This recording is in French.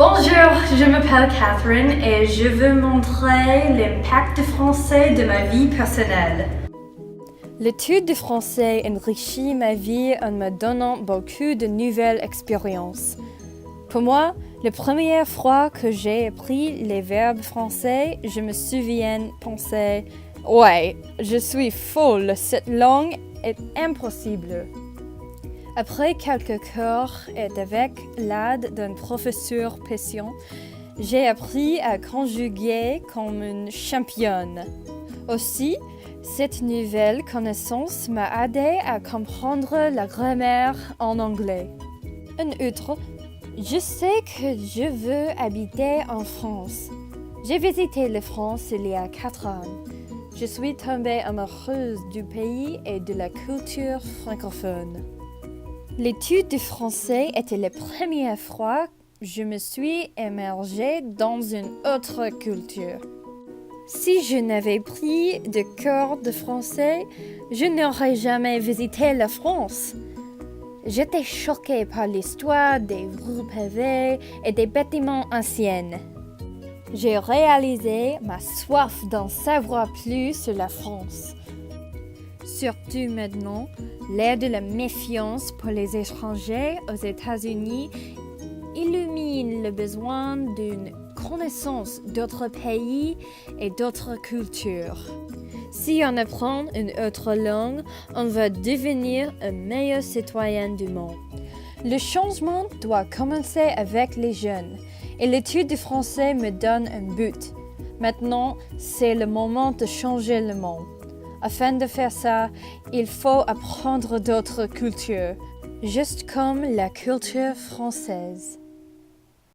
Bonjour, je m'appelle Catherine et je veux montrer l'impact du français de ma vie personnelle. L'étude du français enrichit ma vie en me donnant beaucoup de nouvelles expériences. Pour moi, la première fois que j'ai appris les verbes français, je me souviens penser « Ouais, je suis folle, cette langue est impossible ». Après quelques cours et avec l'aide d'un professeur patient, j'ai appris à conjuguer comme une championne. Aussi, cette nouvelle connaissance m'a aidé à comprendre la grammaire en anglais. En outre, je sais que je veux habiter en France. J'ai visité la France il y a 4 ans. Je suis tombée amoureuse du pays et de la culture francophone. L'étude du français était la première fois que je me suis immergée dans une autre culture. Si je n'avais pris de cours de français, je n'aurais jamais visité la France. J'étais choquée par l'histoire des rues pavées et des bâtiments anciens. J'ai réalisé ma soif d'en savoir plus sur la France. Surtout maintenant, l'ère de la méfiance pour les étrangers aux États-Unis illumine le besoin d'une connaissance d'autres pays et d'autres cultures. Si on apprend une autre langue, on va devenir un meilleur citoyen du monde. Le changement doit commencer avec les jeunes et l'étude du français me donne un but. Maintenant, c'est le moment de changer le monde. Afin de faire ça, il faut apprendre d'autres cultures, juste comme la culture française.